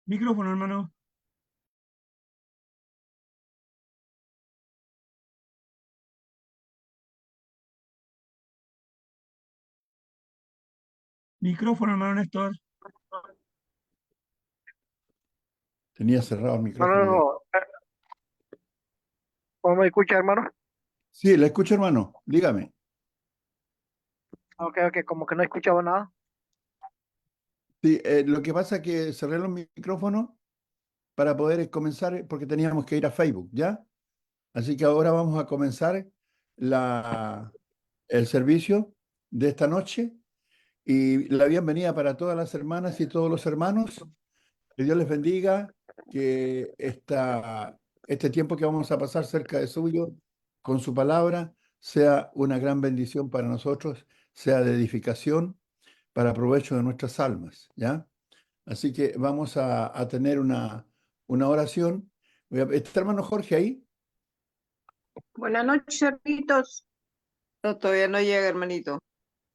Micrófono, hermano. Micrófono, hermano Néstor. Tenía cerrado el micrófono yo. Hermano, ¿cómo me escucha, hermano? Sí, la escucho, hermano. Dígame. Ok, ok, como que no he escuchado nada. Sí, lo que pasa es que cerré los micrófonos para poder comenzar, porque teníamos que ir a Facebook, ¿ya? Así que ahora vamos a comenzar la, el servicio de esta noche y la bienvenida para todas las hermanas y todos los hermanos. Que Dios les bendiga, que este tiempo que vamos a pasar cerca de suyo con su palabra sea una gran bendición para nosotros, sea de edificación para provecho de nuestras almas, ¿ya? Así que vamos a tener una oración. ¿Está hermano Jorge ahí? Buenas noches, hermanitos. No, todavía no llega, hermanito.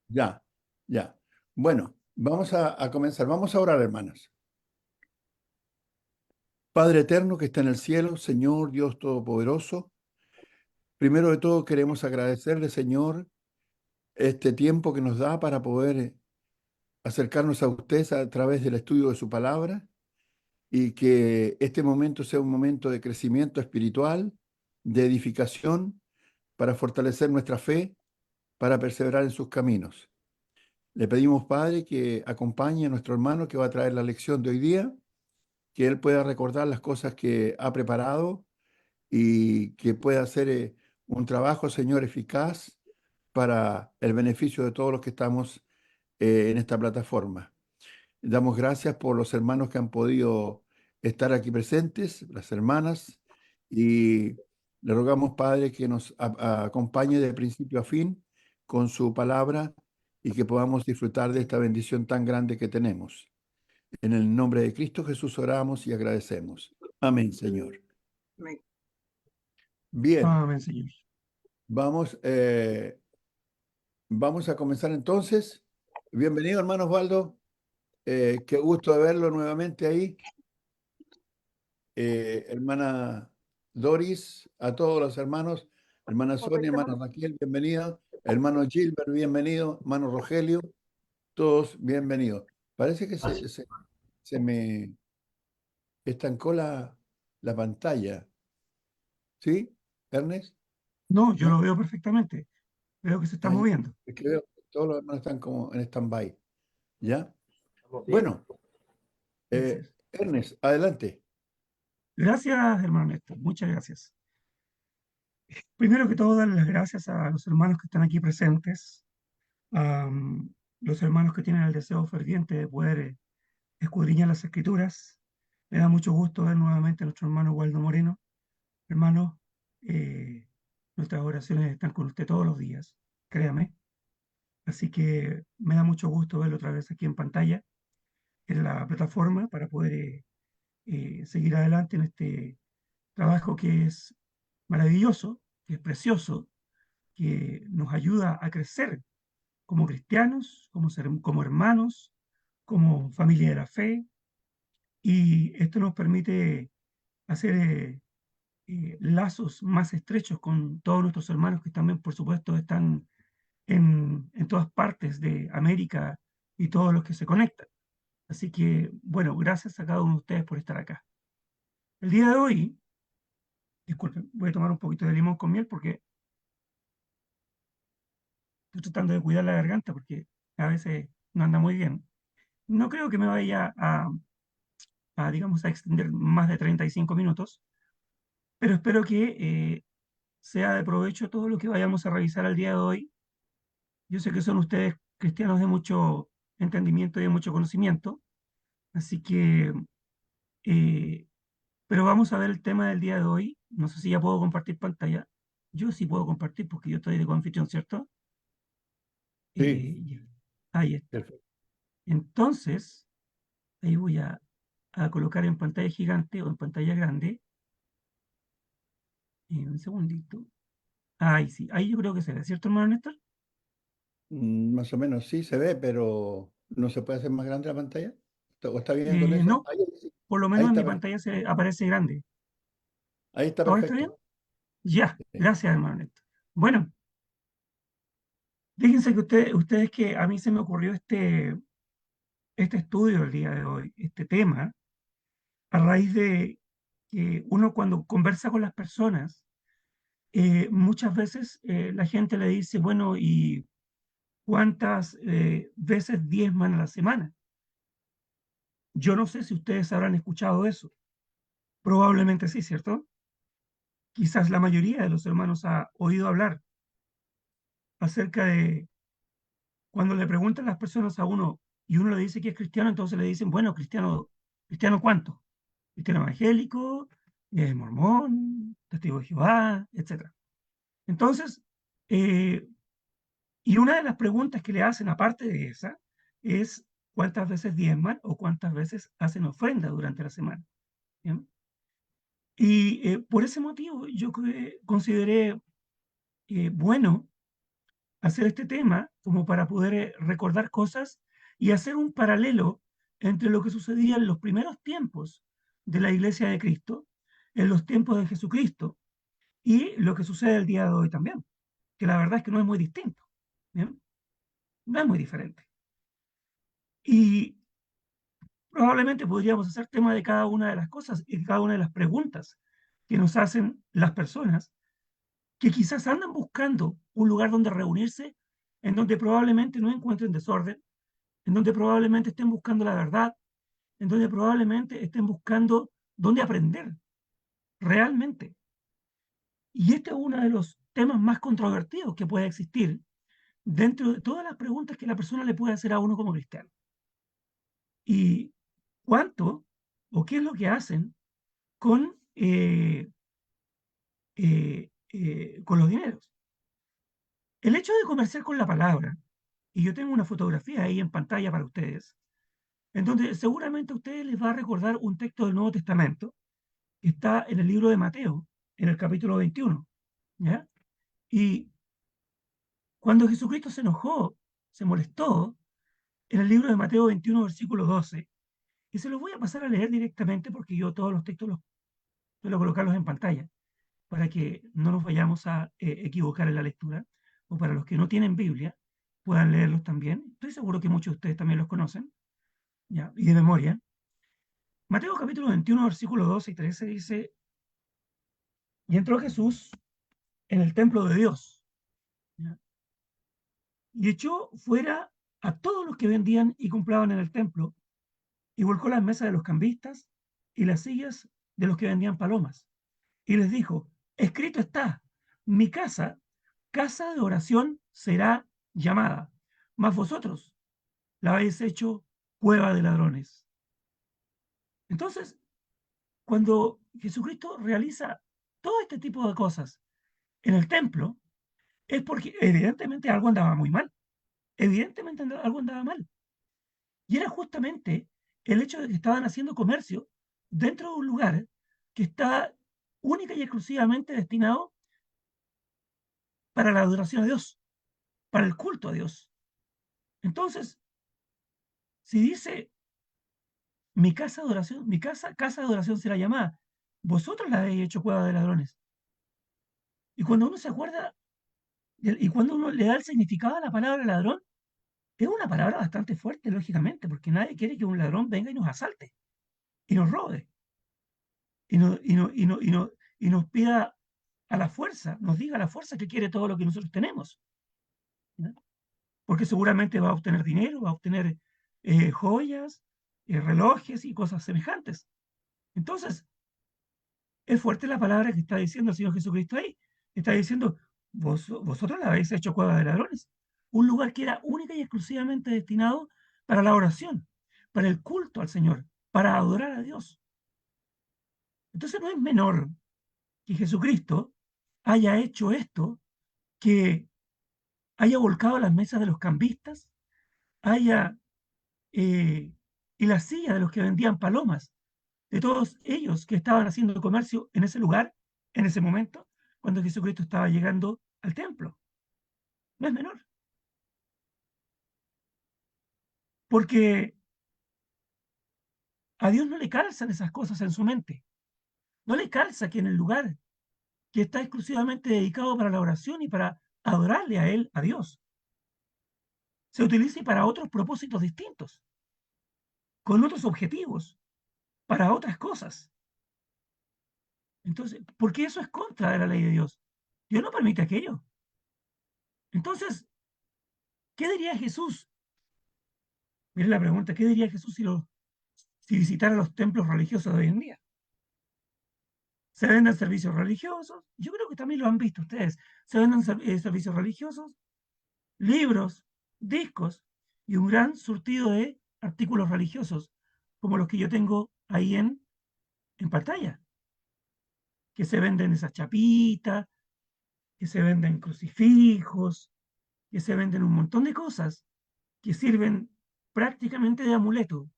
Ya, ya. Bueno, vamos a comenzar. Vamos a orar, hermanas. Padre eterno que está en el cielo, Señor Dios Todopoderoso, primero de todo queremos agradecerle, Señor, este tiempo que nos da para poder acercarnos a usted a través del estudio de su palabra y que este momento sea un momento de crecimiento espiritual, de edificación, para fortalecer nuestra fe, para perseverar en sus caminos. Le pedimos, Padre, que acompañe a nuestro hermano que va a traer la lección de hoy día, que él pueda recordar las cosas que ha preparado y que pueda hacer un trabajo, Señor, eficaz para el beneficio de todos los que estamos en esta plataforma. Damos gracias por los hermanos que han podido estar aquí presentes, las hermanas, y le rogamos, Padre, que nos acompañe de principio a fin con su palabra y que podamos disfrutar de esta bendición tan grande que tenemos. En el nombre de Cristo Jesús oramos y agradecemos. Amén, Señor. Me- Bien, Amén, Señor. vamos, vamos a comenzar entonces. Bienvenido, hermano Osvaldo. Qué gusto de verlo nuevamente ahí. Hermana Doris, a todos los hermanos, hermana Sonia, hermana Raquel, bienvenida, hermano Gilbert, bienvenido, hermano Rogelio, todos bienvenidos. Parece que se me estancó la pantalla, ¿sí, Ernest? No, yo ¿No? lo veo perfectamente. Veo que se está Ah, ya. moviendo. Es que veo que todos los hermanos están como en stand-by, ¿ya? Bien. Bueno, Gracias. Ernest, adelante. Gracias, hermano Néstor. Muchas gracias. Primero que todo, darle las gracias a los hermanos que están aquí presentes, a los hermanos que tienen el deseo ferviente de poder escudriñar las escrituras. Me da mucho gusto ver nuevamente a nuestro hermano Waldo Moreno. Hermano, eh, nuestras oraciones están con usted todos los días, créame. Así que me da mucho gusto verlo otra vez aquí en pantalla, en la plataforma, para poder seguir adelante en este trabajo que es maravilloso, que es precioso, que nos ayuda a crecer como cristianos, como hermanos, como familia de la fe, y esto nos permite hacer lazos más estrechos con todos nuestros hermanos que también, por supuesto, están en todas partes de América y todos los que se conectan. Así que, bueno, gracias a cada uno de ustedes por estar acá. El día de hoy, disculpen, voy a tomar un poquito de limón con miel porque estoy tratando de cuidar la garganta porque a veces no anda muy bien. No creo que me vaya digamos, a extender más de 35 minutos, pero espero que sea de provecho todo lo que vayamos a revisar el día de hoy. Yo sé que son ustedes cristianos de mucho entendimiento y de mucho conocimiento, así que, eh, pero vamos a ver el tema del día de hoy. No sé si ya puedo compartir pantalla. Yo sí puedo compartir porque yo estoy de coanfitrión, ¿cierto? Sí, Ya. Ahí está. perfecto. Entonces, ahí voy a colocar en pantalla gigante o en pantalla grande. Un segundito. Ahí sí, ahí yo creo que se ve, ¿cierto, hermano Néstor? Más o menos sí se ve, pero ¿no se puede hacer más grande la pantalla? ¿O está bien con eso? No, Ahí sí. Por lo Ahí menos en está, mi pantalla se aparece grande. ahí está ¿Ahora está bien? perfecto. Ya, Sí. gracias, hermano Néstor. Bueno, fíjense que ustedes que a mí se me ocurrió este estudio el día de hoy, este tema, a raíz de que uno cuando conversa con las personas, muchas veces la gente le dice, bueno, ¿y cuántas veces diezman a la semana? Yo no sé si ustedes habrán escuchado eso. Probablemente sí, ¿cierto? Quizás la mayoría de los hermanos ha oído hablar acerca de cuando le preguntan las personas a uno y uno le dice que es cristiano, entonces le dicen, bueno, cristiano, ¿cristiano cuánto? Cristiano evangélico, mormón, testigo de Jehová, etcétera. Entonces, eh, y una de las preguntas que le hacen, aparte de esa, es cuántas veces diezman o cuántas veces hacen ofrenda durante la semana. ¿Bien? Y por ese motivo yo consideré bueno hacer este tema como para poder recordar cosas y hacer un paralelo entre lo que sucedía en los primeros tiempos de la Iglesia de Cristo, en los tiempos de Jesucristo, y lo que sucede el día de hoy también, que la verdad es que no es muy distinto, ¿bien? No es muy diferente. Y probablemente podríamos hacer tema de cada una de las cosas y de cada una de las preguntas que nos hacen las personas que quizás andan buscando un lugar donde reunirse, en donde probablemente no encuentren desorden, en donde probablemente estén buscando la verdad, en donde probablemente estén buscando dónde aprender realmente. Y este es uno de los temas más controvertidos que puede existir dentro de todas las preguntas que la persona le puede hacer a uno como cristiano. ¿Y cuánto o qué es lo que hacen con los dineros? El hecho de comerciar con la palabra, y yo tengo una fotografía ahí en pantalla para ustedes, en donde seguramente a ustedes les va a recordar un texto del Nuevo Testamento que está en el libro de Mateo, en el capítulo 21. ¿Ya? Y cuando Jesucristo se enojó, se molestó, en el libro de Mateo 21, versículo 12, y se los voy a pasar a leer directamente porque yo todos los textos suelo colocarlos en pantalla para que no nos vayamos a equivocar en la lectura, o para los que no tienen Biblia, puedan leerlos también. Estoy seguro que muchos de ustedes también los conocen, ¿ya? Y de memoria. Mateo capítulo 21, versículo 12 y 13 dice, y entró Jesús en el templo de Dios, ¿ya? Y echó fuera a todos los que vendían y compraban en el templo, y volcó las mesas de los cambistas y las sillas de los que vendían palomas. Y les dijo, escrito está, mi casa, casa de oración será llamada, mas vosotros la habéis hecho cueva de ladrones. Entonces, cuando Jesucristo realiza todo este tipo de cosas en el templo, es porque evidentemente algo andaba muy mal, evidentemente algo andaba mal. Y era justamente el hecho de que estaban haciendo comercio dentro de un lugar que está única y exclusivamente destinado para la adoración a Dios, para el culto a Dios. Entonces, si dice mi casa de oración, mi casa de oración será llamada, vosotros la habéis hecho cueva de ladrones. Y cuando uno se acuerda, y cuando uno le da el significado a la palabra ladrón, es una palabra bastante fuerte, lógicamente, porque nadie quiere que un ladrón venga y nos asalte y nos robe y, no, y, no, y, no, y, no, y nos pida a la fuerza, nos diga a la fuerza que quiere todo lo que nosotros tenemos. ¿Ya? Porque seguramente va a obtener dinero, va a obtener joyas, relojes y cosas semejantes. Entonces, es fuerte la palabra que está diciendo el Señor Jesucristo ahí. Está diciendo, vosotros la habéis hecho cueva de ladrones. Un lugar que era única y exclusivamente destinado para la oración, para el culto al Señor, para adorar a Dios. Entonces no es menor que Jesucristo haya hecho esto, que haya volcado las mesas de los cambistas, haya y las sillas de los que vendían palomas, de todos ellos que estaban haciendo comercio en ese lugar, en ese momento, cuando Jesucristo estaba llegando al templo. No es menor, porque A Dios no le calzan esas cosas en su mente. No le calza que en el lugar que está exclusivamente dedicado para la oración y para adorarle a Él, a Dios, se utilice para otros propósitos distintos, con otros objetivos, para otras cosas. Entonces, porque eso es contra de la ley de Dios. Dios no permite aquello. Entonces, ¿qué diría Jesús? Mire la pregunta, ¿qué diría Jesús si visitara los templos religiosos de hoy en día? Se venden servicios religiosos, yo creo que también lo han visto ustedes, se venden servicios religiosos, libros, discos y un gran surtido de artículos religiosos, como los que yo tengo ahí en pantalla, que se venden esas chapitas, que se venden crucifijos, que se venden un montón de cosas que sirven prácticamente de amuleto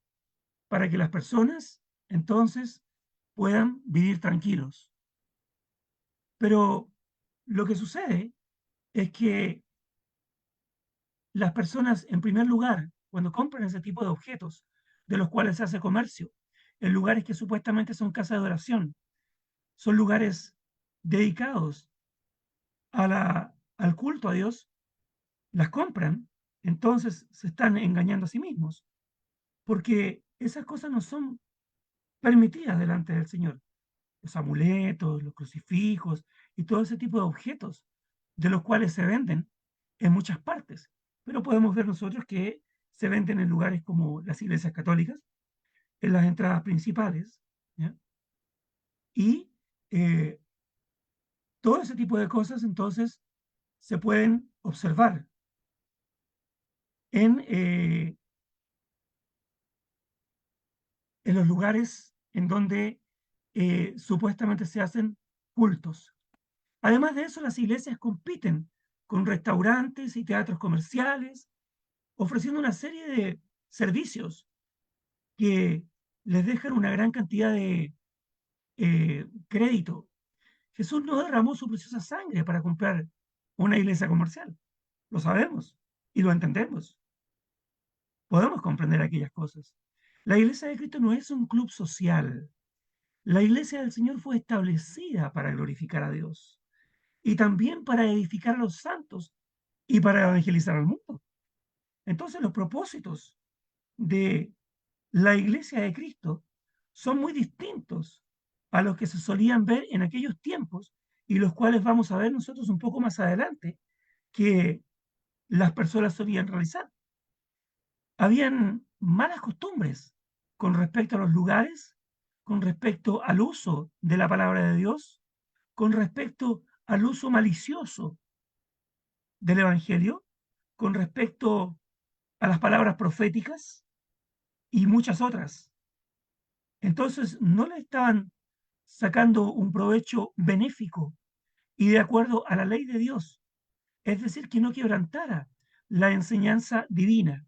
para que las personas entonces puedan vivir tranquilos. Pero lo que sucede es que las personas, en primer lugar, cuando compran ese tipo de objetos de los cuales se hace comercio, en lugares que supuestamente son casas de oración, son lugares dedicados al culto a Dios, las compran, entonces se están engañando a sí mismos, porque esas cosas no son permitidas delante del Señor. Los amuletos, los crucifijos y todo ese tipo de objetos de los cuales se venden en muchas partes. Pero podemos ver nosotros que se venden en lugares como las iglesias católicas, en las entradas principales, ¿ya? Y eh, todo ese tipo de cosas entonces se pueden observar en, en los lugares en donde supuestamente se hacen cultos. Además de eso, las iglesias compiten con restaurantes y teatros comerciales, ofreciendo una serie de servicios que les dejan una gran cantidad de crédito. Jesús no derramó su preciosa sangre para comprar una iglesia comercial. Lo sabemos y lo entendemos. Podemos comprender aquellas cosas. La iglesia de Cristo no es un club social. La iglesia del Señor fue establecida para glorificar a Dios y también para edificar a los santos y para evangelizar al mundo. Entonces los propósitos de la iglesia de Cristo son muy distintos a los que se solían ver en aquellos tiempos y los cuales vamos a ver nosotros un poco más adelante que las personas solían realizar. Habían malas costumbres con respecto a los lugares, con respecto al uso de la palabra de Dios, con respecto al uso malicioso del Evangelio, con respecto a las palabras proféticas y muchas otras. Entonces, no le estaban sacando un provecho benéfico y de acuerdo a la ley de Dios, es decir, que no quebrantara la enseñanza divina.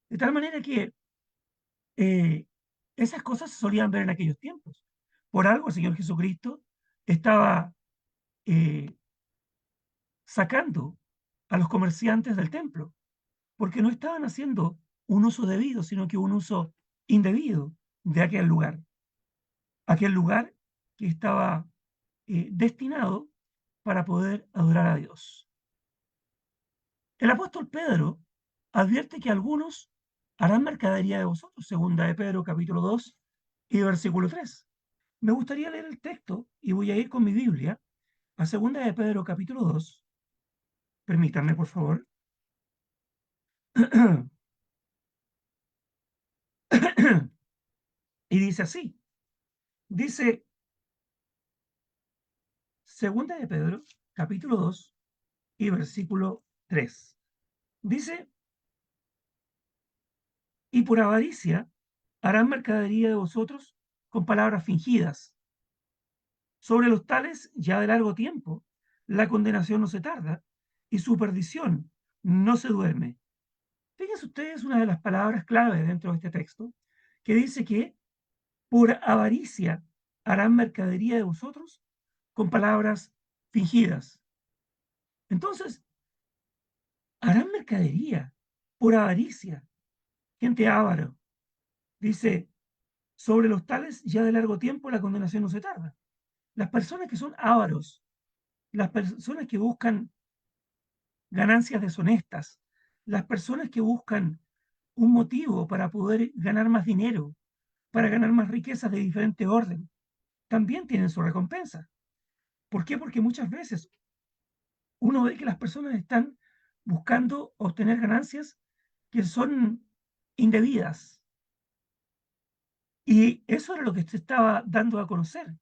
De tal manera que eh, esas cosas se solían ver en aquellos tiempos. Por algo el Señor Jesucristo estaba eh, sacando a los comerciantes del templo, porque no estaban haciendo un uso debido, sino que un uso indebido de aquel lugar que estaba destinado para poder adorar a Dios. El apóstol Pedro advierte que algunos harán mercadería de vosotros, segunda de Pedro capítulo 2 y versículo 3. Me gustaría leer el texto y voy a ir con mi Biblia a segunda de Pedro capítulo 2. Permítanme, por favor. Y dice así, dice segunda de Pedro capítulo 2 y versículo 3. Dice, y por avaricia harán mercadería de vosotros con palabras fingidas. Sobre los tales, ya de largo tiempo, la condenación no se tarda y su perdición no se duerme. Fíjense ustedes una de las palabras clave dentro de este texto, que dice que por avaricia harán mercadería de vosotros con palabras fingidas. Entonces, harán mercadería por avaricia. Gente avaro. Dice, Sobre los tales ya de largo tiempo la condenación no se tarda. Las personas que son ávaros, las personas que buscan ganancias deshonestas, las personas que buscan un motivo para poder ganar más dinero, para ganar más riquezas de diferente orden, también tienen su recompensa. ¿Por qué? Porque muchas veces uno ve que las personas están buscando obtener ganancias que son indebidas. Y eso era lo que se estaba dando a conocer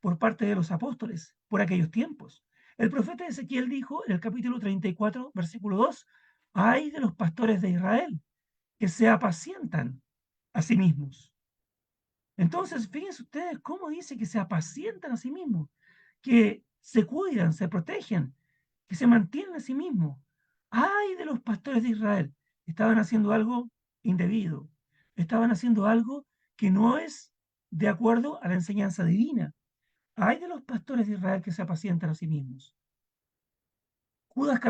por parte de los apóstoles por aquellos tiempos. El profeta Ezequiel dijo en el capítulo 34, versículo 2, ay de los pastores de Israel, que se apacientan a sí mismos. Entonces, fíjense ustedes cómo dice que se apacientan a sí mismos, que se cuidan, se protegen, que se mantienen a sí mismos. ¡Ay de los pastores de Israel! Estaban haciendo algo indebido, estaban haciendo algo que no es de acuerdo a la enseñanza divina. ¡Ay de los pastores de Israel que se apacientan a sí mismos! Judas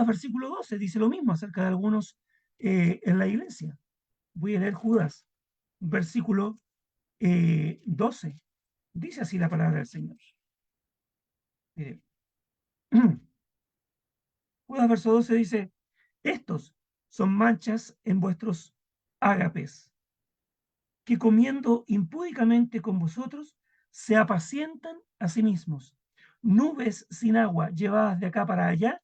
versículo 12 dice lo mismo acerca de algunos en la iglesia. Voy a leer Judas, versículo 12. Dice así la palabra del Señor. Mire. Judas verso 12 dice, estos son manchas en vuestros ágapes, que comiendo impúdicamente con vosotros, se apacientan a sí mismos. Nubes sin agua llevadas de acá para allá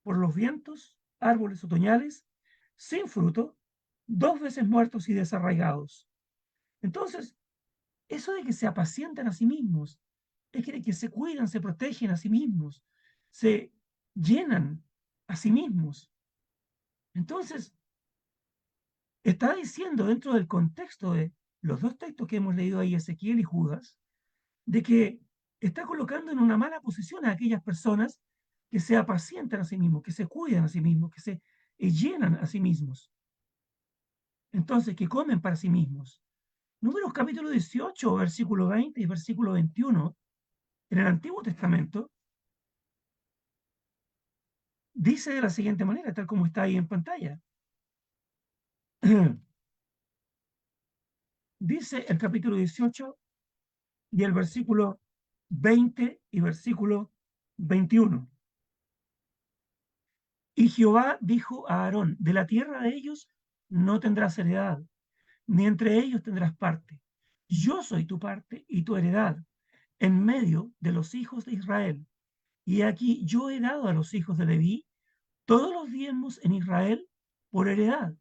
por los vientos, árboles otoñales, sin fruto, 2 veces muertos y desarraigados. Entonces, eso de que se apacientan a sí mismos, es que se cuidan, se protegen a sí mismos, se llenan a sí mismos. Entonces, está diciendo dentro del contexto de los dos textos que hemos leído ahí, Ezequiel y Judas, de que está colocando en una mala posición a aquellas personas que se apacientan a sí mismos, que se cuidan a sí mismos, que se llenan a sí mismos. Entonces, que comen para sí mismos. Números capítulo 18, versículo 20 y versículo 21, en el Antiguo Testamento, dice de la siguiente manera, tal como está ahí en pantalla. Dice el capítulo 18 y el versículo 20 y versículo 21. Y Jehová dijo a Aarón, de la tierra de ellos no tendrás heredad, ni entre ellos tendrás parte. Yo soy tu parte y tu heredad en medio de los hijos de Israel. Y aquí yo he dado a los hijos de Leví todos los diezmos en Israel por heredad,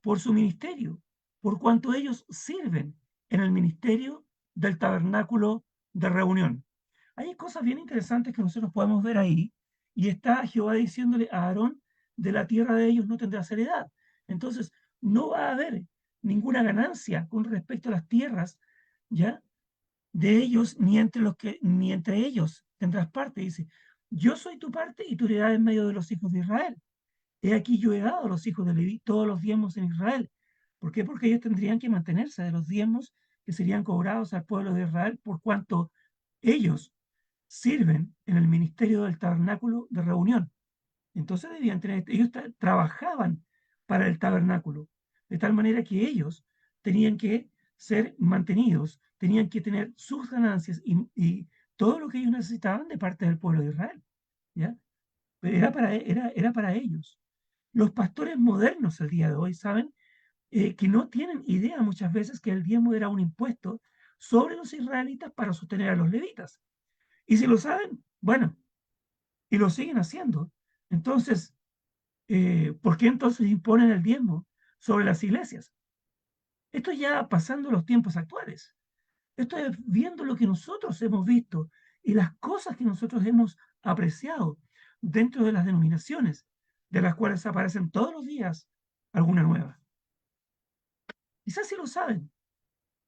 por su ministerio, por cuanto ellos sirven en el ministerio del tabernáculo de reunión. Hay cosas bien interesantes que nosotros podemos ver ahí, y está Jehová diciéndole a Aarón, de la tierra de ellos no tendrás heredad. Entonces, no va a haber ninguna ganancia con respecto a las tierras, ¿ya? De ellos, ni entre ellos tendrás parte. Dice, yo soy tu parte y tu heredad en medio de los hijos de Israel. He aquí yo he dado a los hijos de Leví todos los diezmos en Israel. ¿Por qué? Porque ellos tendrían que mantenerse de los diezmos que serían cobrados al pueblo de Israel por cuanto ellos sirven en el ministerio del tabernáculo de reunión. Entonces debían tener, ellos trabajaban para el tabernáculo, de tal manera que ellos tenían que ser mantenidos, tenían que tener sus ganancias y todo lo que ellos necesitaban de parte del pueblo de Israel. ¿Ya? Era para ellos. Los pastores modernos el día de hoy saben que no tienen idea muchas veces que el diezmo era un impuesto sobre los israelitas para sostener a los levitas. Y si lo saben, bueno, y lo siguen haciendo. Entonces, ¿por qué entonces imponen el diezmo sobre las iglesias? Esto ya pasando los tiempos actuales. Esto es viendo lo que nosotros hemos visto y las cosas que nosotros hemos apreciado dentro de las denominaciones, de las cuales aparecen todos los días alguna nueva. Quizás si lo saben.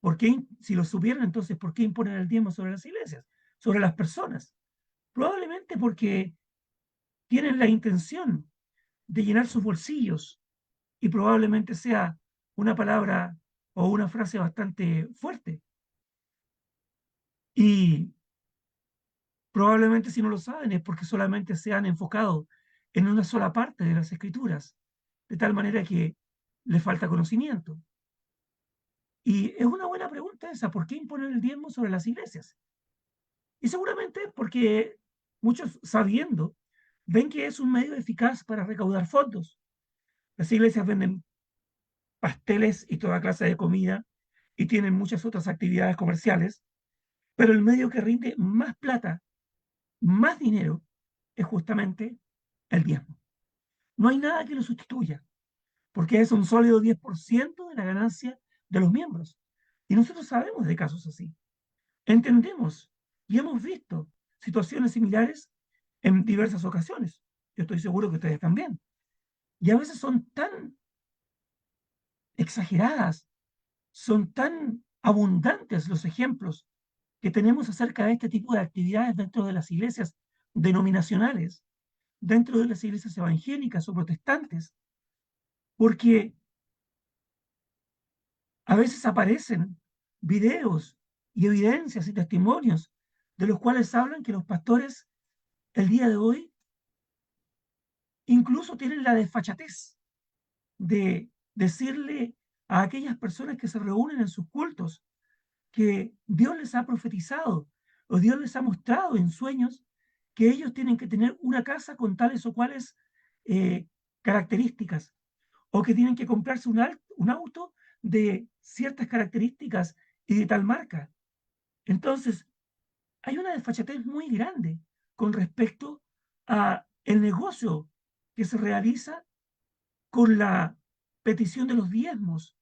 ¿Por qué, si lo supieran entonces, por qué imponen el diezmo sobre las iglesias, sobre las personas? Probablemente porque tienen la intención de llenar sus bolsillos y probablemente sea una palabra o una frase bastante fuerte. Y probablemente si no lo saben es porque solamente se han enfocado en una sola parte de las escrituras, de tal manera que les falta conocimiento. Y es una buena pregunta esa, ¿por qué imponer el diezmo sobre las iglesias? Y seguramente porque muchos, sabiendo, ven que es un medio eficaz para recaudar fondos. Las iglesias venden pasteles y toda clase de comida y tienen muchas otras actividades comerciales, pero el medio que rinde más plata, más dinero, es justamente el diezmo. No hay nada que lo sustituya, porque es un sólido 10% de la ganancia de los miembros. Y nosotros sabemos de casos así. Entendemos y hemos visto situaciones similares en diversas ocasiones. Yo estoy seguro que ustedes también. Y a veces son tan exageradas, son tan abundantes los ejemplos que tenemos acerca de este tipo de actividades dentro de las iglesias denominacionales, dentro de las iglesias evangélicas o protestantes, porque a veces aparecen videos y evidencias y testimonios de los cuales hablan que los pastores el día de hoy incluso tienen la desfachatez de decirle a aquellas personas que se reúnen en sus cultos que Dios les ha profetizado o Dios les ha mostrado en sueños que ellos tienen que tener una casa con tales o cuales eh, características o que tienen que comprarse un auto de ciertas características y de tal marca. Entonces, hay una desfachatez muy grande con respecto a el negocio que se realiza con la petición de los diezmos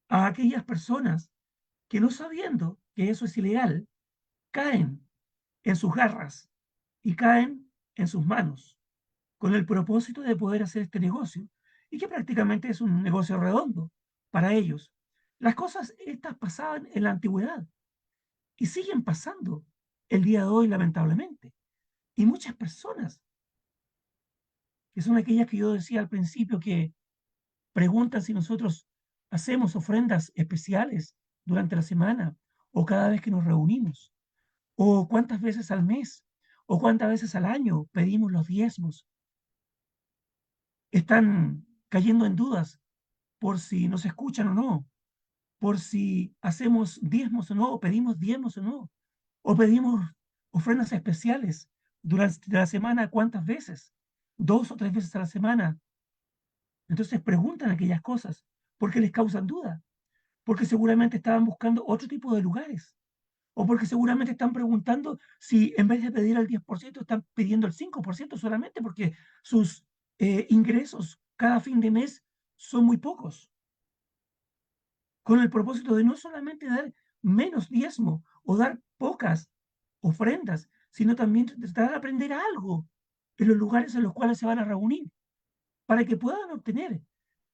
a aquellas personas que, no sabiendo que eso es ilegal, caen en sus garras y caen en sus manos con el propósito de poder hacer este negocio y que prácticamente es un negocio redondo para ellos. Las cosas estas pasaban en la antigüedad y siguen pasando el día de hoy, lamentablemente. Y muchas personas, que son aquellas que yo decía al principio, que preguntan si nosotros hacemos ofrendas especiales durante la semana o cada vez que nos reunimos, o cuántas veces al mes, o cuántas veces al año pedimos los diezmos. Están cayendo en dudas por si nos escuchan o no, por si hacemos diezmos o no, o pedimos diezmos o no, o pedimos ofrendas especiales durante la semana, ¿cuántas veces? 2 o 3 veces a la semana. Entonces preguntan aquellas cosas porque les causan duda, porque seguramente estaban buscando otro tipo de lugares, o porque seguramente están preguntando si en vez de pedir el 10% están pidiendo el 5% solamente porque sus ingresos cada fin de mes son muy pocos, con el propósito de no solamente dar menos diezmo o dar pocas ofrendas, sino también tratar de aprender algo en los lugares en los cuales se van a reunir, para que puedan obtener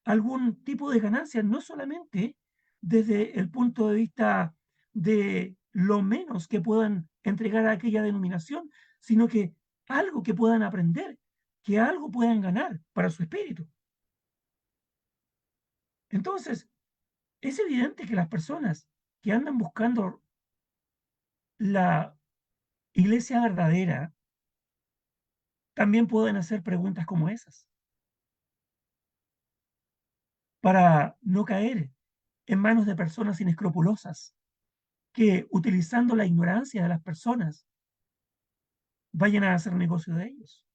algún tipo de ganancia, no solamente desde el punto de vista de lo menos que puedan entregar a aquella denominación, sino que algo que puedan aprender, que algo puedan ganar para su espíritu. Entonces, es evidente que las personas que andan buscando la iglesia verdadera también pueden hacer preguntas como esas, para no caer en manos de personas inescrupulosas que, utilizando la ignorancia de las personas, vayan a hacer negocio de ellos.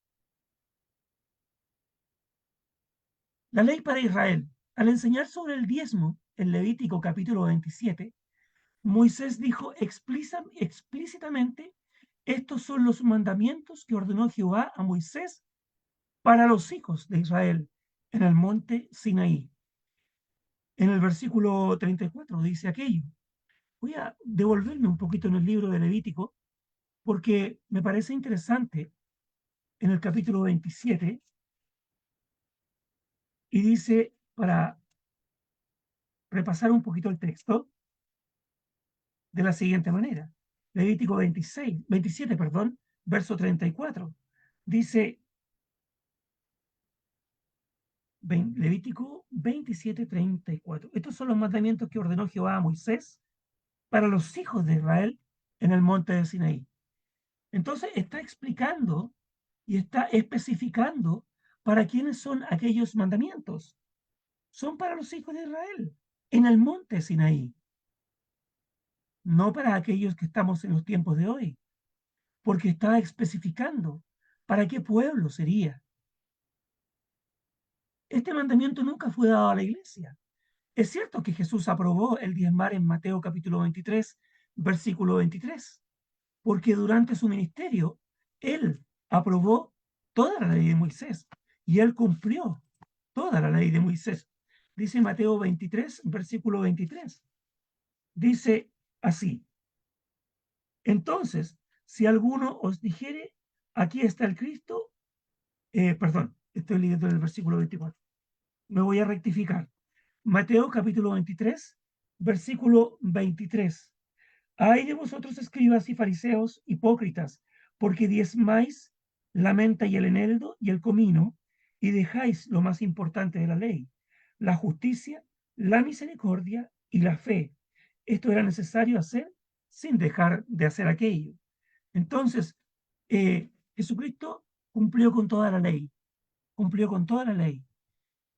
La ley para Israel. Al enseñar sobre el diezmo en Levítico capítulo 27, Moisés dijo explícitamente, estos son los mandamientos que ordenó Jehová a Moisés para los hijos de Israel en el monte Sinaí. En el versículo 34 dice aquello. Voy a devolverme un poquito en el libro de Levítico porque me parece interesante en el capítulo 27 y dice, para repasar un poquito el texto, de la siguiente manera. Levítico 27, perdón, verso 34. Dice, Levítico 27, 34. Estos son los mandamientos que ordenó Jehová a Moisés para los hijos de Israel en el monte de Sinaí. Entonces está explicando y está especificando para quiénes son aquellos mandamientos. Son para los hijos de Israel en el monte Sinaí. no para aquellos que estamos en los tiempos de hoy, porque está especificando para qué pueblo sería. Este mandamiento nunca fue dado a la iglesia. Es cierto que Jesús aprobó el diezmar en Mateo capítulo 23, versículo 23, porque durante su ministerio él aprobó toda la ley de Moisés y él cumplió toda la ley de Moisés. Dice Mateo 23, versículo 23. Dice así: entonces, si alguno os dijere, aquí está el Cristo, perdón, estoy leyendo el versículo 24. Me voy a rectificar. Mateo capítulo 23, versículo 23. Ay de vosotros, escribas y fariseos, hipócritas, porque diezmáis la menta y el eneldo y el comino, y dejáis lo más importante de la ley, la justicia, la misericordia y la fe. Esto era necesario hacer sin dejar de hacer aquello. Entonces, Jesucristo cumplió con toda la ley, cumplió con toda la ley,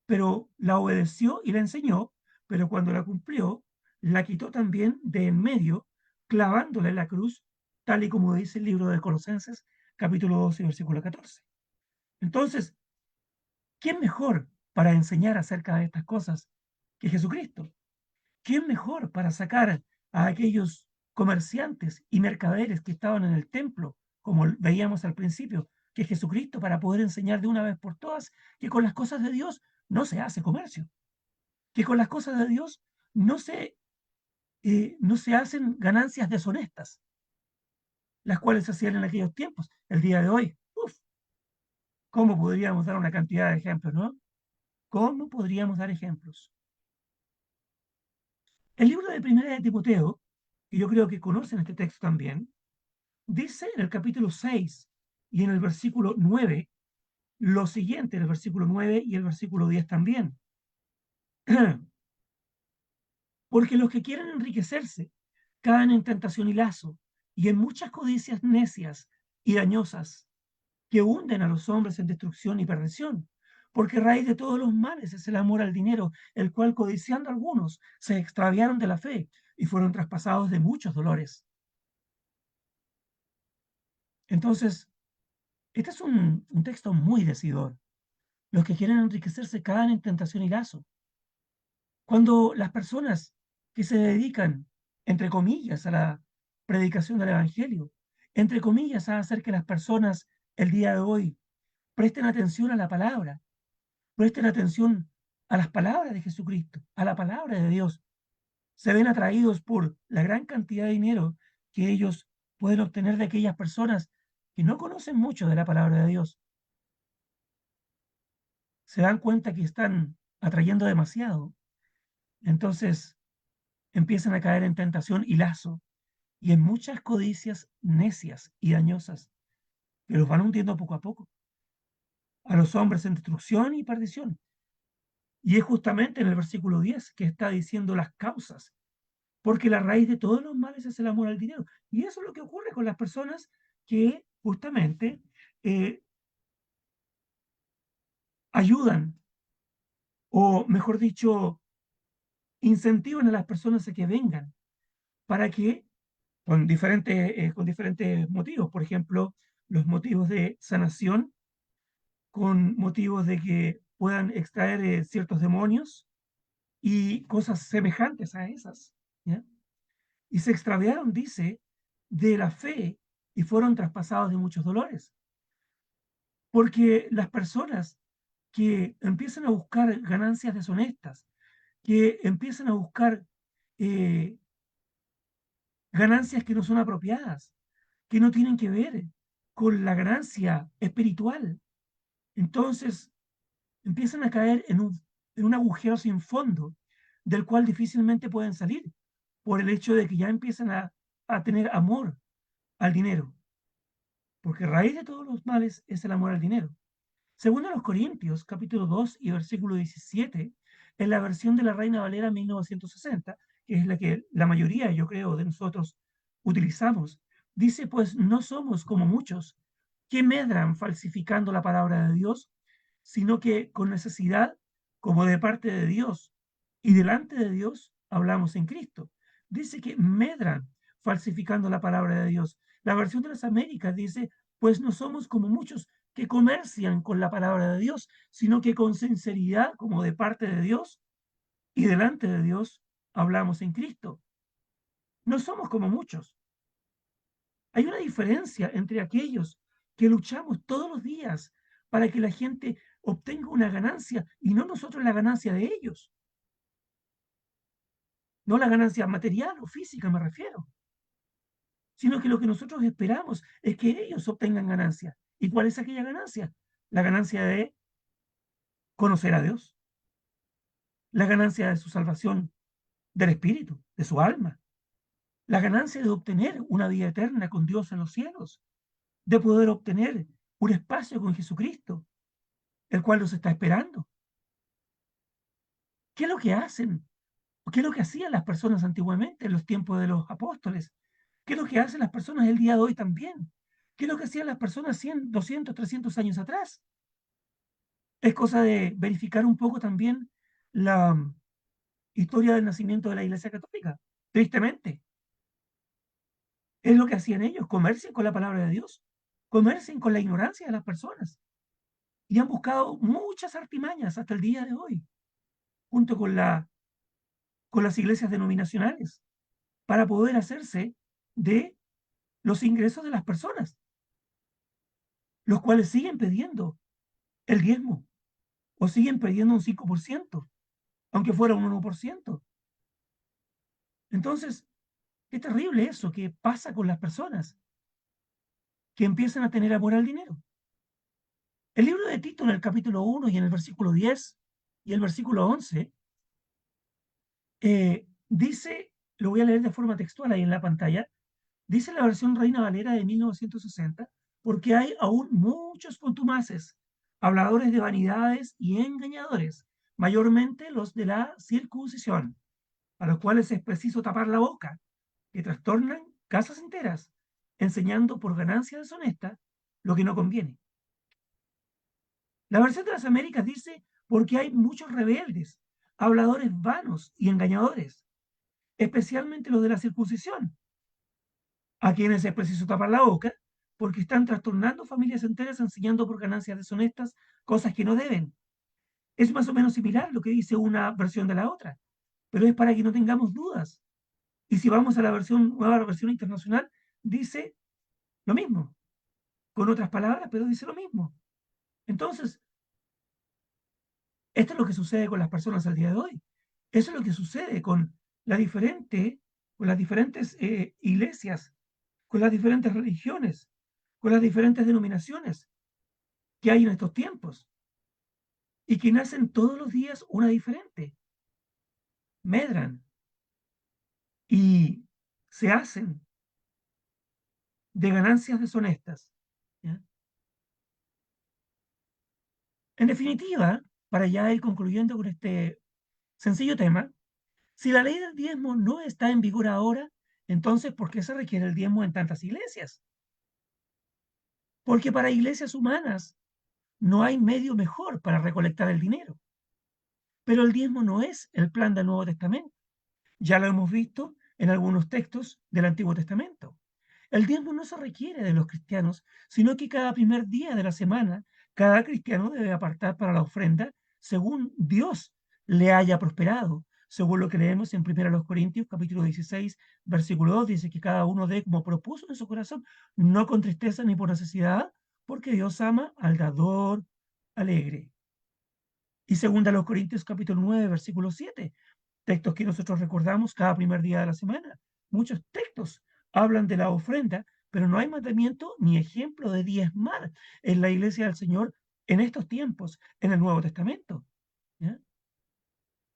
pero la obedeció y la enseñó, pero cuando la cumplió, la quitó también de en medio, clavándola en la cruz, tal y como dice el libro de Colosenses, capítulo 12, versículo 14. Entonces, ¿quién mejor para enseñar acerca de estas cosas que Jesucristo? ¿Quién mejor para sacar a aquellos comerciantes y mercaderes que estaban en el templo, como veíamos al principio, que Jesucristo, para poder enseñar de una vez por todas que con las cosas de Dios no se hace comercio, que con las cosas de Dios no se hacen ganancias deshonestas, las cuales se hacían en aquellos tiempos? El día de hoy, uf, ¿cómo podríamos dar una cantidad de ejemplos, no? ¿Cómo podríamos dar ejemplos? El libro de Primera de Timoteo, que yo creo que conocen este texto también, dice en el capítulo 6 y en el versículo 9 lo siguiente, en el versículo 9 y el versículo 10 también. Porque los que quieren enriquecerse caen en tentación y lazo, y en muchas codicias necias y dañosas, que hunden a los hombres en destrucción y perdición. Porque raíz de todos los males es el amor al dinero, el cual, codiciando algunos, se extraviaron de la fe y fueron traspasados de muchos dolores. Entonces, este es un texto muy decidor. Los que quieren enriquecerse caen en tentación y lazo. Cuando las personas que se dedican, entre comillas, a la predicación del Evangelio, entre comillas, a hacer que las personas el día de hoy presten atención a la palabra, presten atención a las palabras de Jesucristo, a la palabra de Dios, se ven atraídos por la gran cantidad de dinero que ellos pueden obtener de aquellas personas que no conocen mucho de la palabra de Dios. Se dan cuenta que están atrayendo demasiado. Entonces empiezan a caer en tentación y lazo y en muchas codicias necias y dañosas que los van hundiendo poco a poco a los hombres en destrucción y perdición. Y es justamente en el versículo 10 que está diciendo las causas, porque la raíz de todos los males es el amor al dinero. Y eso es lo que ocurre con las personas que justamente eh, ayudan, o mejor dicho, incentivan a las personas a que vengan para que, con diferentes motivos, por ejemplo, los motivos de sanación, con motivos de que puedan extraer ciertos demonios y cosas semejantes a esas, ¿ya? Y se extraviaron, dice, de la fe y fueron traspasados de muchos dolores. Porque las personas que empiezan a buscar ganancias deshonestas, que empiezan a buscar eh, ganancias que no son apropiadas, que no tienen que ver con la ganancia espiritual, entonces empiezan a caer en un agujero sin fondo, del cual difícilmente pueden salir, por el hecho de que ya empiezan a tener amor al dinero, porque raíz de todos los males es el amor al dinero. Según a los Corintios, capítulo 2 y versículo 17, en la versión de la Reina Valera 1960, que es la que la mayoría, yo creo, de nosotros utilizamos, dice: pues no somos como muchos que medran falsificando la palabra de Dios, sino que con necesidad, como de parte de Dios y delante de Dios, hablamos en Cristo. Dice que medran, falsificando la palabra de Dios. La versión de las Américas dice, pues no somos como muchos que comercian con la palabra de Dios, sino que con sinceridad, como de parte de Dios y delante de Dios, hablamos en Cristo. No somos como muchos. Hay una diferencia entre aquellos que luchamos todos los días para que la gente obtenga una ganancia y no nosotros la ganancia de ellos. No la ganancia material o física me refiero, sino que lo que nosotros esperamos es que ellos obtengan ganancia. ¿Y cuál es aquella ganancia? La ganancia de conocer a Dios, la ganancia de su salvación del espíritu, de su alma, la ganancia de obtener una vida eterna con Dios en los cielos, de poder obtener un espacio con Jesucristo, el cual los está esperando. ¿Qué es lo que hacen? ¿Qué es lo que hacían las personas antiguamente en los tiempos de los apóstoles? ¿Qué es lo que hacen las personas el día de hoy también? ¿Qué es lo que hacían las personas 100, 200, 300 años atrás? Es cosa de verificar un poco también la historia del nacimiento de la Iglesia Católica. Tristemente, es lo que hacían ellos, comercian con la palabra de Dios, comercian con la ignorancia de las personas. Y han buscado muchas artimañas hasta el día de hoy, junto con las iglesias denominacionales, para poder hacerse de los ingresos de las personas, los cuales siguen pidiendo el diezmo o siguen pidiendo un 5%, aunque fuera un 1%. Entonces, qué terrible eso que pasa con las personas que empiezan a tener amor al dinero. El libro de Tito en el capítulo 1 y en el versículo 10 y el versículo 11 dice, lo voy a leer de forma textual ahí en la pantalla, dice la versión Reina Valera de 1960, porque hay aún muchos contumaces, habladores de vanidades y engañadores, mayormente los de la circuncisión, a los cuales es preciso tapar la boca, que trastornan casas enteras, enseñando por ganancia deshonesta lo que no conviene. La versión de las Américas dice, porque hay muchos rebeldes, habladores vanos y engañadores, especialmente los de la circuncisión, a quienes es preciso tapar la boca, porque están trastornando familias enteras enseñando por ganancias deshonestas cosas que no deben. Es más o menos similar lo que dice una versión de la otra, pero es para que no tengamos dudas. Y si vamos a la nueva versión internacional, dice lo mismo, con otras palabras, pero dice lo mismo. Entonces, esto es lo que sucede con las personas al día de hoy. Eso es lo que sucede con las diferentes iglesias, con las diferentes religiones, con las diferentes denominaciones que hay en estos tiempos y que nacen todos los días una diferente. Medran y se hacen de ganancias deshonestas. ¿Ya? En definitiva, para ya ir concluyendo con este sencillo tema, si la ley del diezmo no está en vigor ahora, entonces ¿por qué se requiere el diezmo en tantas iglesias? Porque para iglesias humanas no hay medio mejor para recolectar el dinero. Pero el diezmo no es el plan del Nuevo Testamento. Ya lo hemos visto en algunos textos del Antiguo Testamento. El diezmo no se requiere de los cristianos, sino que cada primer día de la semana, cada cristiano debe apartar para la ofrenda según Dios le haya prosperado. Según lo que leemos en 1 Corintios, capítulo 16, versículo 2, dice que cada uno dé como propuso en su corazón, no con tristeza ni por necesidad, porque Dios ama al dador alegre. Y segunda los Corintios capítulo 9, versículo 7, textos que nosotros recordamos cada primer día de la semana. Muchos textos hablan de la ofrenda, pero no hay mandamiento ni ejemplo de diezmar en la iglesia del Señor en estos tiempos, en el Nuevo Testamento. ¿Ya?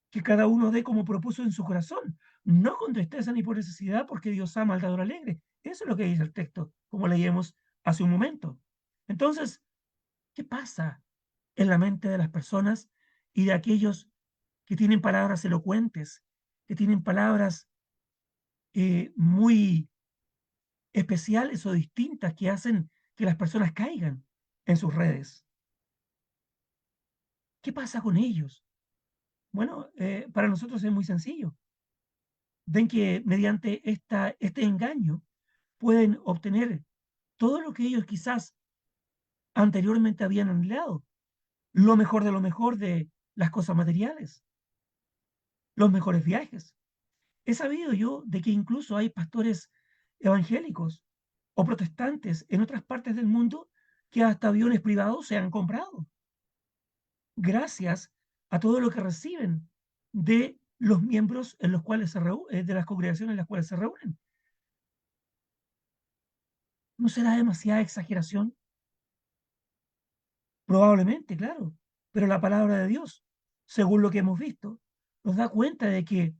Que cada uno dé como propuso en su corazón, no con tristeza ni por necesidad, porque Dios ama al dador alegre. Eso es lo que dice el texto, como leíamos hace un momento. Entonces, ¿qué pasa en la mente de las personas y de aquellos que tienen palabras elocuentes, que tienen palabras muy especiales o distintas que hacen que las personas caigan en sus redes? ¿Qué pasa con ellos? Bueno, para nosotros es muy sencillo. ven que mediante este engaño pueden obtener todo lo que ellos quizás anteriormente habían anhelado, lo mejor de lo mejor de las cosas materiales, los mejores viajes. He sabido yo de que incluso hay pastores evangélicos o protestantes en otras partes del mundo que hasta aviones privados se han comprado gracias a todo lo que reciben de los miembros en los cuales de las congregaciones en las cuales se reúnen. ¿No será demasiada exageración? Probablemente, claro, pero la palabra de Dios, según lo que hemos visto, nos da cuenta de que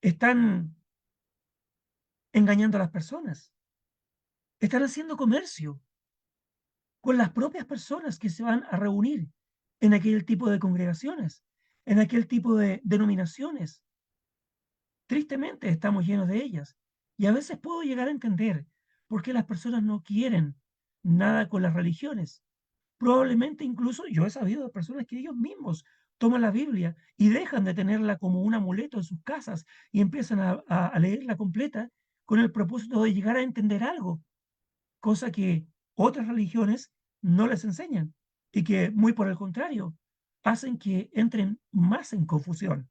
están engañando a las personas, están haciendo comercio con las propias personas que se van a reunir en aquel tipo de congregaciones, en aquel tipo de denominaciones. Tristemente estamos llenos de ellas y a veces puedo llegar a entender por qué las personas no quieren nada con las religiones. Probablemente incluso yo he sabido de personas que ellos mismos toman la Biblia y dejan de tenerla como un amuleto en sus casas y empiezan a leerla completa con el propósito de llegar a entender algo, cosa que otras religiones no les enseñan y que muy por el contrario hacen que entren más en confusión.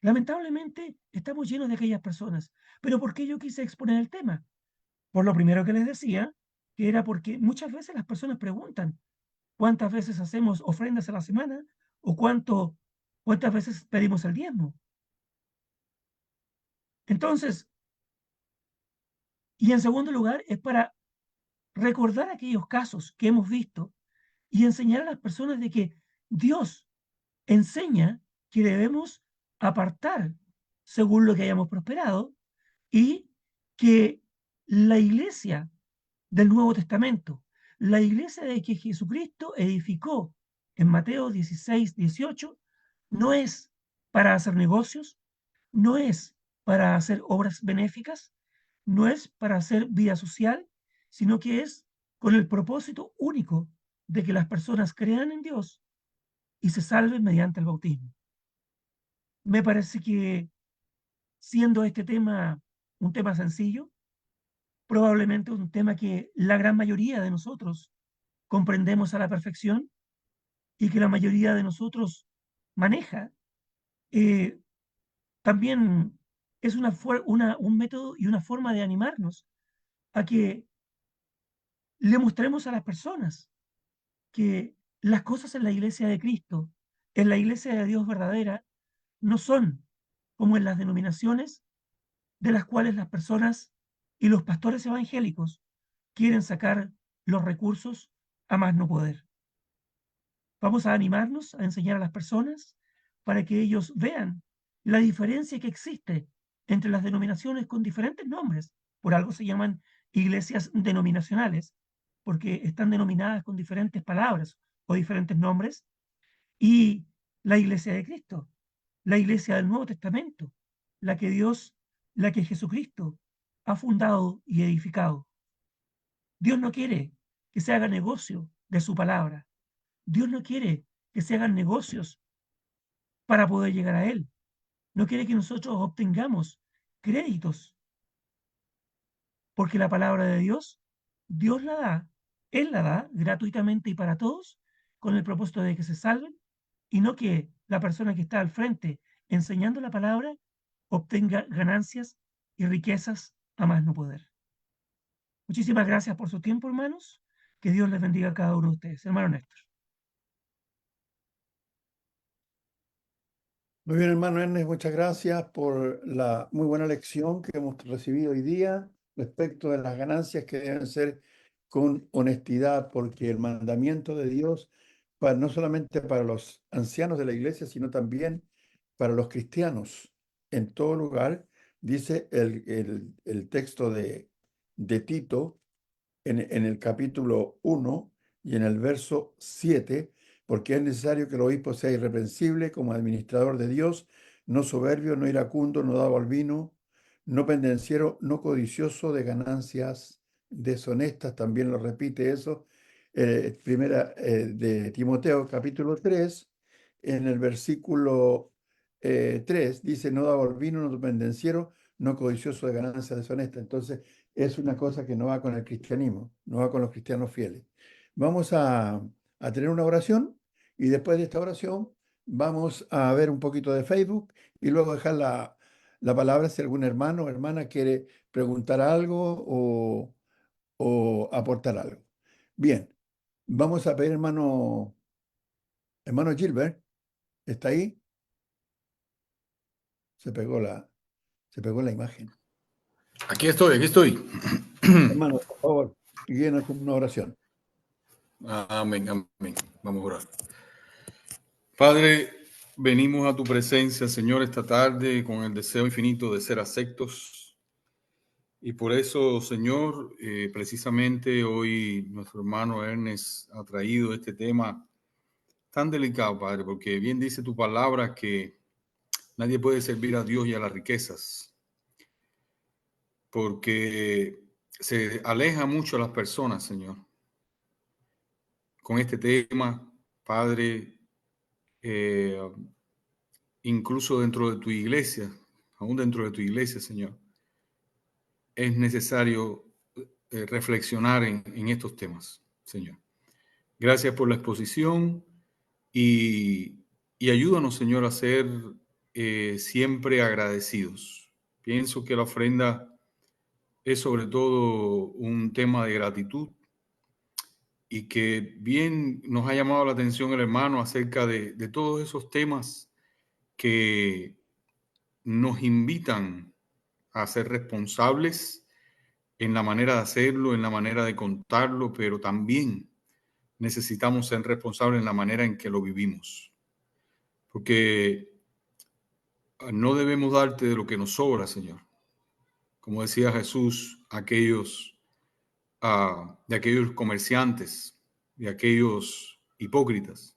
Lamentablemente estamos llenos de aquellas personas, pero ¿por qué yo quise exponer el tema? Por lo primero que les decía, que era porque muchas veces las personas preguntan cuántas veces hacemos ofrendas a la semana o cuántas veces pedimos el diezmo. Entonces, y en segundo lugar, es para recordar aquellos casos que hemos visto y enseñar a las personas de que Dios enseña que debemos apartar según lo que hayamos prosperado y que la iglesia del Nuevo Testamento, la iglesia de que Jesucristo edificó en Mateo 16, 18, no es para hacer negocios, no es para hacer obras benéficas, no es para hacer vida social, sino que es con el propósito único de que las personas crean en Dios y se salven mediante el bautismo. Me parece que siendo este tema un tema sencillo, probablemente un tema que la gran mayoría de nosotros comprendemos a la perfección y que la mayoría de nosotros maneja, eh, también es un método y una forma de animarnos a que le mostremos a las personas que las cosas en la iglesia de Cristo, en la iglesia de Dios verdadera, no son como en las denominaciones de las cuales las personas y los pastores evangélicos quieren sacar los recursos a más no poder. Vamos a animarnos a enseñar a las personas para que ellos vean la diferencia que existe entre las denominaciones con diferentes nombres. Por algo se llaman iglesias denominacionales, porque están denominadas con diferentes palabras o diferentes nombres, y la iglesia de Cristo, la iglesia del Nuevo Testamento, la que Dios, la que Jesucristo ha fundado y edificado. Dios no quiere que se haga negocio de su palabra. Dios no quiere que se hagan negocios para poder llegar a Él. No quiere que nosotros obtengamos créditos, porque la palabra de Dios, Dios la da, Él la da gratuitamente y para todos, con el propósito de que se salven, y no que la persona que está al frente enseñando la palabra obtenga ganancias y riquezas a más no poder. Muchísimas gracias por su tiempo, hermanos. Que Dios les bendiga a cada uno de ustedes. Hermano Néstor. Muy bien, hermano Ernest, muchas gracias por la muy buena lección que hemos recibido hoy día respecto de las ganancias que deben ser con honestidad, porque el mandamiento de Dios, no solamente para los ancianos de la iglesia, sino también para los cristianos en todo lugar, dice el texto de Tito en el capítulo 1 y en el verso 7, porque es necesario que el obispo sea irreprensible como administrador de Dios, no soberbio, no iracundo, no dado al vino, no pendenciero, no codicioso de ganancias deshonestas, también lo repite eso, primera de Timoteo capítulo 3, en el versículo 3 dice, no daba al vino, no pendenciero, no codicioso de ganancia deshonesta. Entonces, es una cosa que no va con el cristianismo, no va con los cristianos fieles. Vamos a tener una oración y después de esta oración vamos a ver un poquito de Facebook y luego dejar la palabra si algún hermano o hermana quiere preguntar algo o aportar algo. Bien, vamos a pedir hermano Gilbert, ¿está ahí? Se pegó la imagen. Aquí estoy, aquí estoy. Hermano, por favor, guíenos con una oración. Amén, amén. Vamos a orar. Padre, venimos a tu presencia, Señor, esta tarde con el deseo infinito de ser aceptos. Y por eso, Señor, precisamente hoy nuestro hermano Ernest ha traído este tema tan delicado, Padre, porque bien dice tu palabra que nadie puede servir a Dios y a las riquezas, porque se aleja mucho a las personas, Señor. Con este tema, Padre, incluso dentro de tu iglesia, aún dentro de tu iglesia, Señor, es necesario reflexionar en estos temas, Señor. Gracias por la exposición y ayúdanos, Señor, a ser siempre agradecidos. Pienso que la ofrenda es sobre todo un tema de gratitud y que bien nos ha llamado la atención el hermano acerca de todos esos temas que nos invitan a ser responsables en la manera de hacerlo, en la manera de contarlo, pero también necesitamos ser responsables en la manera en que lo vivimos. Porque no debemos darte de lo que nos sobra, Señor. Como decía Jesús, de aquellos comerciantes, de aquellos hipócritas.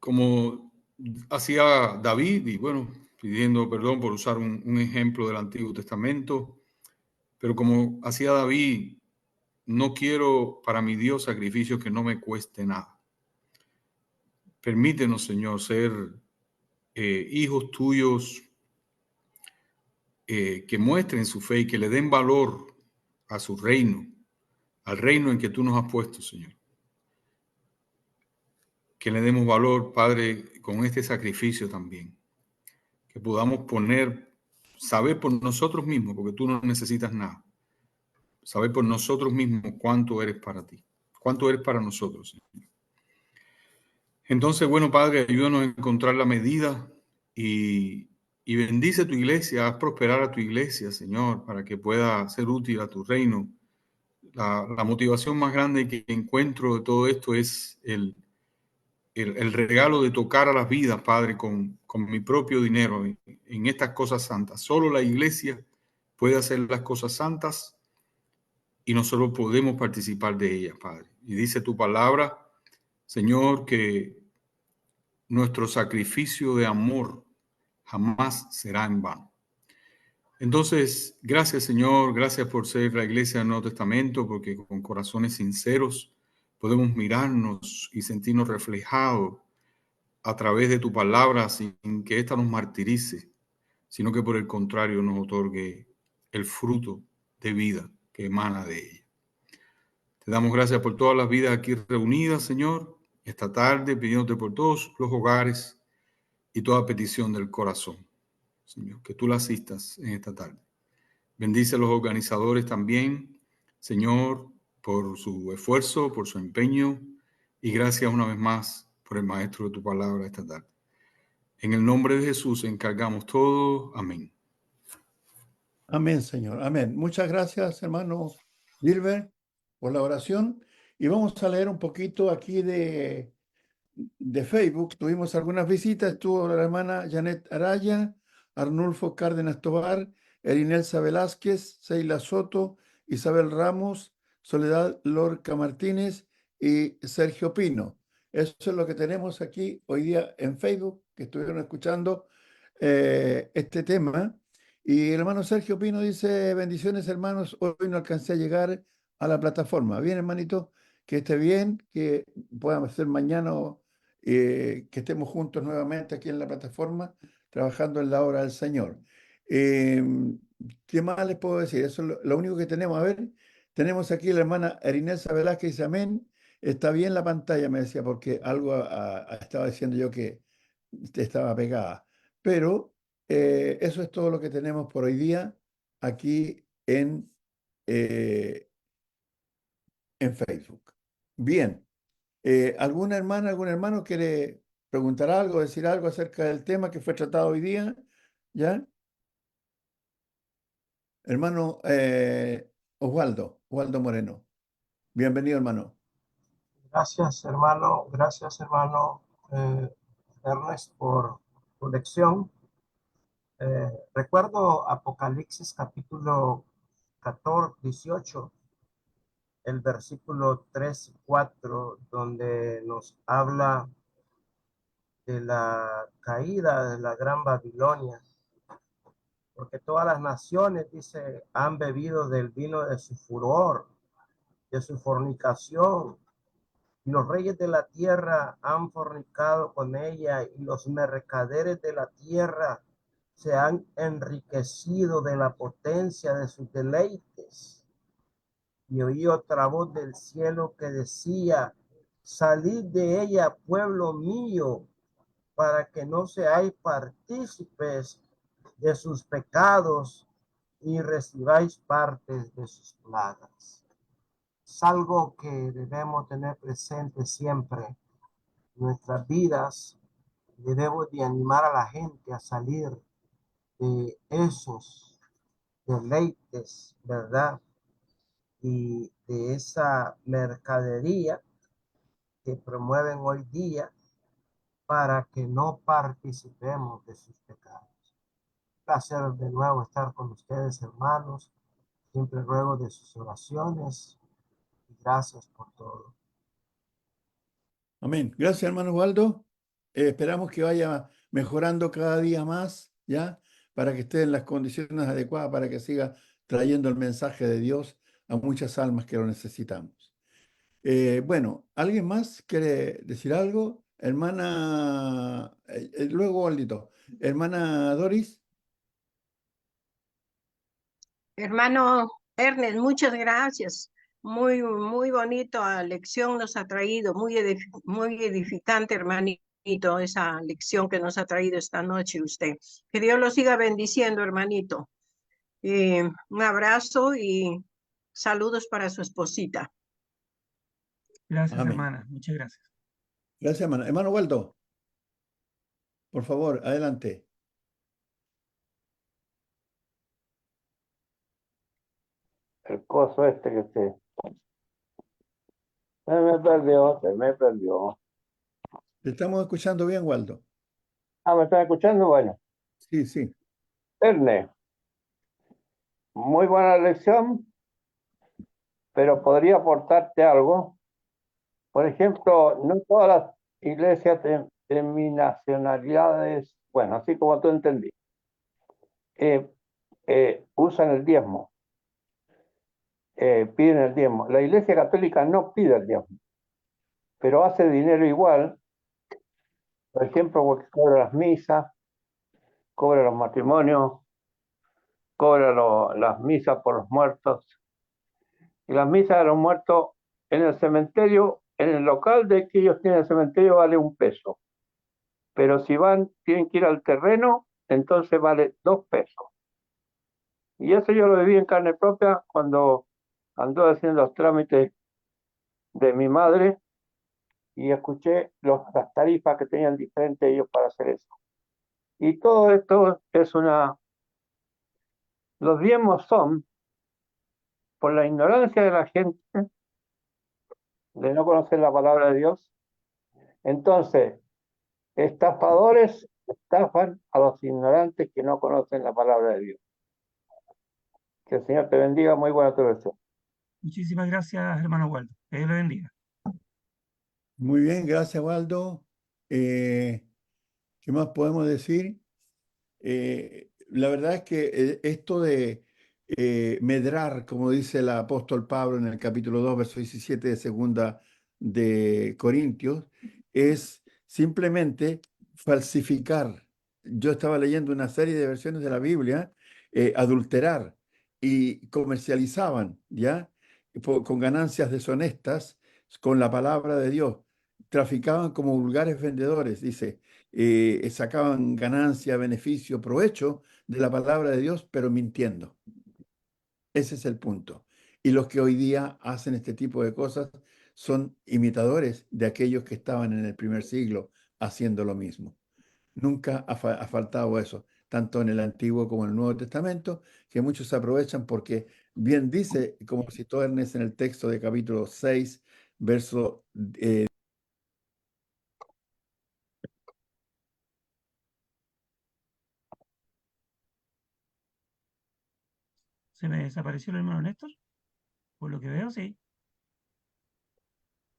Como hacía David, y bueno, pidiendo perdón por usar un ejemplo del Antiguo Testamento, pero como hacía David, no quiero para mi Dios sacrificio que no me cueste nada. Permítenos, Señor, ser hijos tuyos que muestren su fe y que le den valor a su reino, al reino en que tú nos has puesto, Señor. Que le demos valor, Padre, con este sacrificio también. Que podamos saber por nosotros mismos, porque tú no necesitas nada. Saber por nosotros mismos cuánto eres para ti, cuánto eres para nosotros, Señor. Entonces, bueno, Padre, ayúdanos a encontrar la medida y bendice tu iglesia, haz prosperar a tu iglesia, Señor, para que pueda ser útil a tu reino. La motivación más grande que encuentro de todo esto es el regalo de tocar a las vidas, Padre, con mi propio dinero en estas cosas santas. Solo la iglesia puede hacer las cosas santas y nosotros podemos participar de ellas, Padre. Y dice tu palabra, Señor, que nuestro sacrificio de amor jamás será en vano. Entonces, gracias, Señor, gracias por ser la iglesia del Nuevo Testamento, porque con corazones sinceros podemos mirarnos y sentirnos reflejados a través de tu palabra sin que ésta nos martirice, sino que por el contrario nos otorgue el fruto de vida que emana de ella. Te damos gracias por todas las vidas aquí reunidas, Señor, esta tarde, pidiéndote por todos los hogares y toda petición del corazón, Señor, que tú la asistas en esta tarde. Bendice a los organizadores también, Señor, por su esfuerzo, por su empeño y gracias una vez más por el maestro de tu palabra esta tarde. En el nombre de Jesús encargamos todo. Amén. Amén, Señor. Amén. Muchas gracias, hermano Gilbert, por la oración. Y vamos a leer un poquito aquí de Facebook. Tuvimos algunas visitas. Estuvo la hermana Janet Araya, Arnulfo Cárdenas Tobar, Erinelsa Velázquez, Seila Soto, Isabel Ramos, Soledad Lorca Martínez y Sergio Pino. Eso es lo que tenemos aquí hoy día en Facebook, que estuvieron escuchando este tema. Y el hermano Sergio Pino dice, bendiciones hermanos, hoy no alcancé a llegar a la plataforma. Bien, hermanito, que esté bien, que puedan ser mañana que estemos juntos nuevamente aquí en la plataforma, trabajando en la obra del Señor. Eh, ¿Qué más les puedo decir? Eso es lo único que tenemos. A ver, tenemos aquí la hermana Erinelsa Velázquez, dice amén. Está bien la pantalla, me decía, porque algo estaba diciendo yo que estaba pegada. Pero eso es todo lo que tenemos por hoy día aquí en Facebook. Bien. ¿Alguna hermana, algún hermano quiere preguntar algo, decir algo acerca del tema que fue tratado hoy día? ¿Ya? Hermano Osvaldo Moreno. Bienvenido, hermano. Gracias hermano Ernest por tu lección. Recuerdo Apocalipsis capítulo 18, el versículo 3 y 4, donde nos habla de la caída de la gran Babilonia, porque todas las naciones, dice, han bebido del vino de su furor, de su fornicación, y los reyes de la tierra han fornicado con ella, y los mercaderes de la tierra se han enriquecido de la potencia de sus deleites. Y oí otra voz del cielo que decía: salid de ella, pueblo mío, para que no seáis partícipes de sus pecados y recibáis partes de sus plagas. Es algo que debemos tener presente siempre en nuestras vidas. Debemos de animar a la gente a salir de esos deleites, ¿verdad? Y de esa mercadería que promueven hoy día, para que no participemos de sus pecados. Placer de nuevo estar con ustedes, hermanos. Siempre ruego de sus oraciones y gracias por todo. Amén. Gracias, hermano Osvaldo. Esperamos que vaya mejorando cada día más, ¿ya? Para que esté en las condiciones adecuadas, para que siga trayendo el mensaje de Dios a muchas almas que lo necesitamos. Bueno, ¿alguien más quiere decir algo? Hermana, luego Waldito. Hermana Doris. Hermano Ernest, muchas gracias. Muy, muy bonito lección nos ha traído, muy edificante, hermanito, esa lección que nos ha traído esta noche usted. Que Dios lo siga bendiciendo, hermanito. Un abrazo y saludos para su esposita. Gracias, Amén. hermana. Muchas gracias. Gracias, hermano. Hermano Waldo, por favor, adelante. El coso este que se me perdió. Te estamos escuchando bien, Waldo. Ah, ¿me están escuchando? Bueno, Sí, sí. Ernest, muy buena lección, pero podría aportarte algo. Por ejemplo, no todas las iglesias de mi nacionalidades, bueno, así como tú entendí, usan el diezmo, piden el diezmo. La iglesia católica no pide el diezmo, pero hace dinero igual. Por ejemplo, porque cobra las misas, cobra los matrimonios, cobra las misas por los muertos. Y las misas de los muertos en el cementerio, en el local de que ellos tienen el cementerio, vale $1. Pero si tienen que ir al terreno, entonces vale $2. Y eso yo lo viví en carne propia cuando anduve haciendo los trámites de mi madre y escuché las tarifas que tenían diferentes ellos para hacer eso. Y todo esto es los diezmos son por la ignorancia de la gente, de no conocer la palabra de Dios. Entonces, estafadores estafan a los ignorantes que no conocen la palabra de Dios. Que el Señor te bendiga. Muy buena tu lección. Muchísimas gracias, hermano Waldo. Que Dios lo bendiga. Muy bien, gracias, Waldo. ¿Qué más podemos decir? La verdad es que esto de medrar, como dice el apóstol Pablo en el capítulo 2, verso 17 de segunda de Corintios, es simplemente falsificar. Yo estaba leyendo una serie de versiones de la Biblia, adulterar y comercializaban, ¿ya? Con ganancias deshonestas con la palabra de Dios. Traficaban como vulgares vendedores, dice, sacaban ganancia, beneficio, provecho de la palabra de Dios, pero mintiendo. Ese es el punto. Y los que hoy día hacen este tipo de cosas son imitadores de aquellos que estaban en el primer siglo haciendo lo mismo. Nunca ha faltado eso, tanto en el Antiguo como en el Nuevo Testamento, que muchos se aprovechan porque bien dice, como citó Ernest en el texto de capítulo 6, verso ¿Se me desapareció el hermano Néstor? Por lo que veo, sí.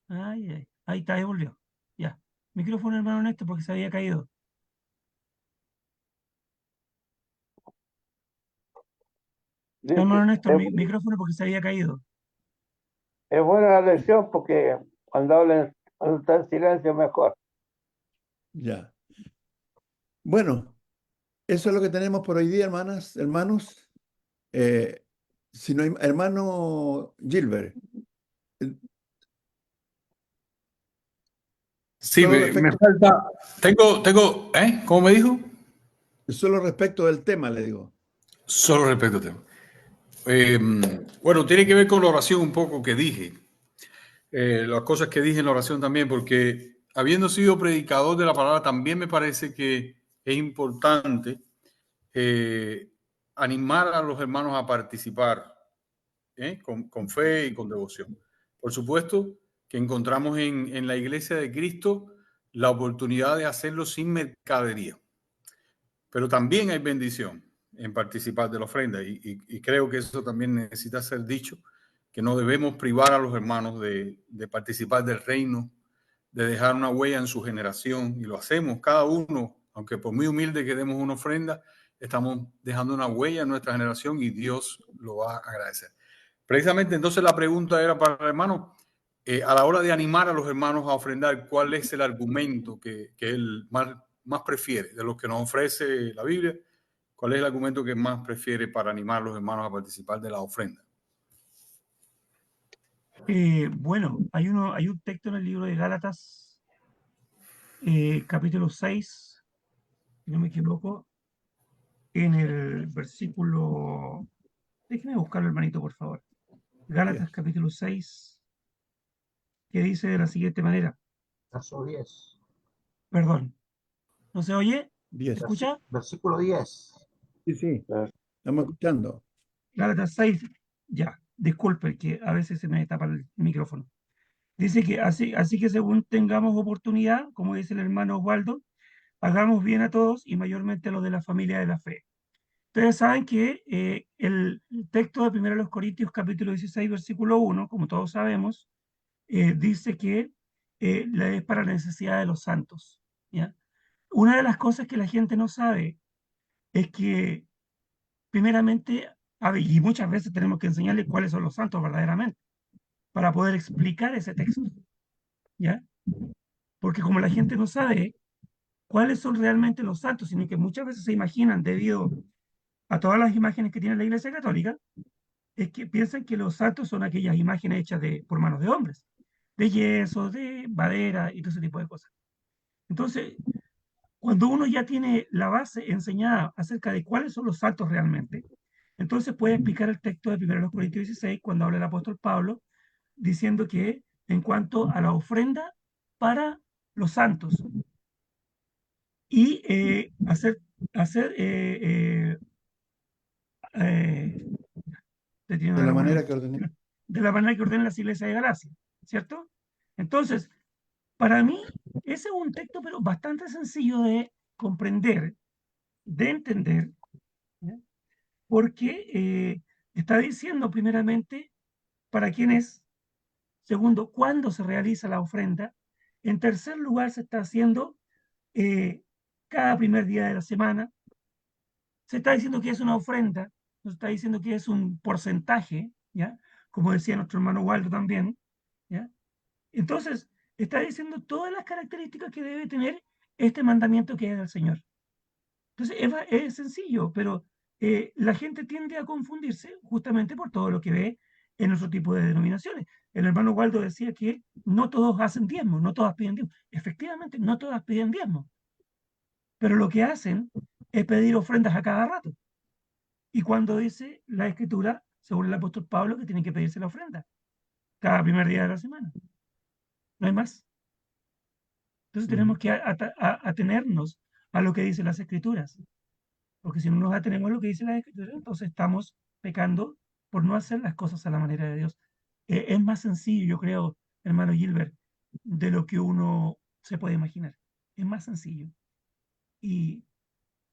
Ay, ay. Ahí está, ahí volvió. Ya. Micrófono, hermano Néstor, porque se había caído. Hermano Néstor, micrófono porque se había caído. Es buena la lección porque cuando hablen, cuando está en silencio mejor. ya. Bueno, eso es lo que tenemos por hoy día, hermanas, hermanos. Si no hay, hermano Gilbert, Sí, solo me respecto, falta. ¿Cómo me dijo? solo respecto del tema, le digo. Solo respecto al tema. Bueno, tiene que ver con la oración un poco que dije. Las cosas que dije en la oración también, porque habiendo sido predicador de la palabra, también me parece que es importante animar a los hermanos a participar con fe y con devoción. Por supuesto que encontramos en la iglesia de Cristo la oportunidad de hacerlo sin mercadería, pero también hay bendición en participar de la ofrenda y creo que eso también necesita ser dicho, que no debemos privar a los hermanos de participar del reino, de dejar una huella en su generación, y lo hacemos cada uno, aunque por muy humilde que demos una ofrenda, estamos dejando una huella en nuestra generación y Dios lo va a agradecer. Precisamente entonces la pregunta era para el hermano, a la hora de animar a los hermanos a ofrendar, ¿cuál es el argumento que él más prefiere de los que nos ofrece la Biblia? ¿Cuál es el argumento que más prefiere para animar a los hermanos a participar de la ofrenda? Bueno, hay un texto en el libro de Gálatas, capítulo 6, si no me equivoco, en el versículo. Déjeme buscarlo, hermanito, por favor. Gálatas, capítulo 6, que dice de la siguiente manera. Verso 10. Perdón, ¿no se oye? 10. ¿Se escucha? Versículo 10. Sí, sí, estamos escuchando. Gálatas 6, ya, disculpe que a veces se me tapa el micrófono. Dice que así que según tengamos oportunidad, como dice el hermano Osvaldo, hagamos bien a todos y mayormente a los de la familia de la fe. Ustedes saben que el texto de 1 Corintios capítulo 16, versículo 1, como todos sabemos, dice que es para la necesidad de los santos. ¿Ya? Una de las cosas que la gente no sabe es que, primeramente, y muchas veces tenemos que enseñarles cuáles son los santos verdaderamente, para poder explicar ese texto. ¿Ya? Porque como la gente no sabe cuáles son realmente los santos, sino que muchas veces se imaginan, debido a todas las imágenes que tiene la Iglesia Católica, es que piensan que los santos son aquellas imágenes hechas por manos de hombres, de yeso, de madera y todo ese tipo de cosas. Entonces, cuando uno ya tiene la base enseñada acerca de cuáles son los santos realmente, entonces puede explicar el texto de 1 Corintios 16 cuando habla el apóstol Pablo, diciendo que en cuanto a la ofrenda para los santos y De la manera que ordené. de la manera que ordenan las iglesias de Galacia, ¿cierto? Entonces, para mí, ese es un texto, pero bastante sencillo de comprender, de entender, ¿ya? Porque está diciendo primeramente para quién es, segundo, cuándo se realiza la ofrenda, en tercer lugar se está haciendo cada primer día de la semana, se está diciendo que es una ofrenda, no se está diciendo que es un porcentaje, ¿ya? Como decía nuestro hermano Waldo también, ¿ya? Entonces, está diciendo todas las características que debe tener este mandamiento que es del Señor. Entonces, es sencillo, pero la gente tiende a confundirse justamente por todo lo que ve en otro tipo de denominaciones. El hermano Waldo decía que no todos hacen diezmo, no todas piden diezmo. Efectivamente, no todas piden diezmo, pero lo que hacen es pedir ofrendas a cada rato. Y cuando dice la Escritura, según el apóstol Pablo, que tiene que pedirse la ofrenda cada primer día de la semana. No hay más. Entonces tenemos que atenernos a lo que dicen las Escrituras. Porque si no nos atenemos a lo que dice la Escritura, entonces estamos pecando por no hacer las cosas a la manera de Dios. Es más sencillo, yo creo, hermano Gilbert, de lo que uno se puede imaginar. Es más sencillo. Y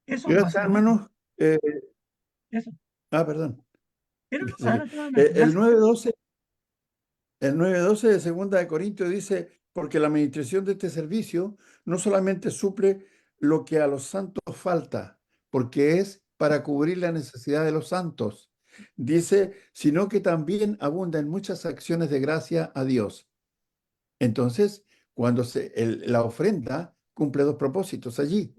eso Gracias, básicamente, hermano. eso. Perdón. Pero no, Pensé que- adelante. El Gracias. 9:12, el 9:12 de Segunda de Corintios dice, porque la administración de este servicio no solamente suple lo que a los santos falta, porque es para cubrir la necesidad de los santos, dice, sino que también abunda en muchas acciones de gracia a Dios. Entonces, cuando la ofrenda cumple dos propósitos allí.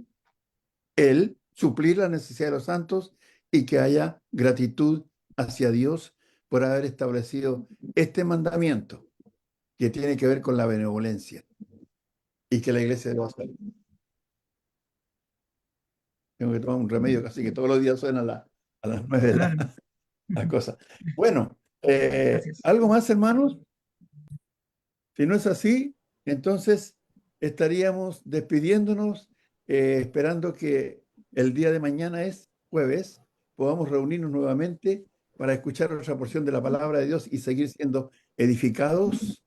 El suplir la necesidad de los santos y que haya gratitud hacia Dios por haber establecido este mandamiento que tiene que ver con la benevolencia y que la iglesia debe hacer. Tengo que tomar un remedio, casi que todos los días suena a las 9 de Claro. la cosa. Bueno, Gracias. ¿algo más, hermanos? Si no es así, entonces estaríamos despidiéndonos, esperando que el día de mañana es jueves, podamos reunirnos nuevamente para escuchar otra porción de la palabra de Dios y seguir siendo edificados,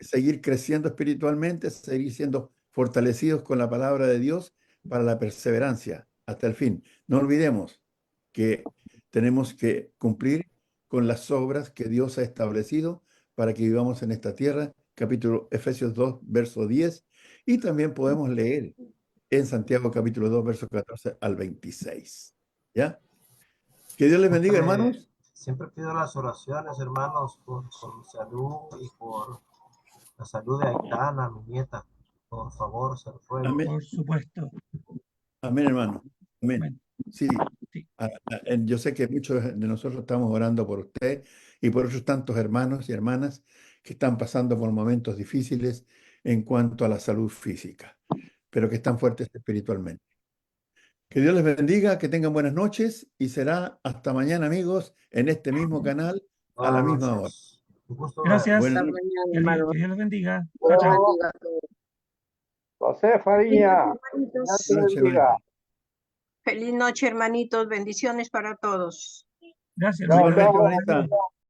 seguir creciendo espiritualmente, seguir siendo fortalecidos con la palabra de Dios para la perseverancia hasta el fin. No olvidemos que tenemos que cumplir con las obras que Dios ha establecido para que vivamos en esta tierra, capítulo Efesios 2, verso 10, y también podemos leer en Santiago capítulo 2, verso 14 al 26. ¿Ya? Que Dios les bendiga, hermanos. Siempre pido las oraciones, hermanos, por mi salud y por la salud de Aitana, mi nieta. Por favor, se los ruego. Amén. Por supuesto. Amén, hermano. Amén. Bueno, Sí, sí. yo sé que muchos de nosotros estamos orando por usted y por otros tantos hermanos y hermanas que están pasando por momentos difíciles en cuanto a la salud física, pero que están fuertes espiritualmente. Que Dios les bendiga, que tengan buenas noches y será hasta mañana, amigos, en este mismo canal a la Buenas misma hora. noches. Un gusto Gracias. Buenas Hasta noches. mañana, Que hermano. Dios los bendiga. Chao, Dios chao. bendiga a todos. José Fariña, Feliz Dios te Noche, bendiga. hermanito. Feliz noche, hermanitos. Bendiciones para todos. Gracias, Chao, hermano. Igualmente, chao. hermanita.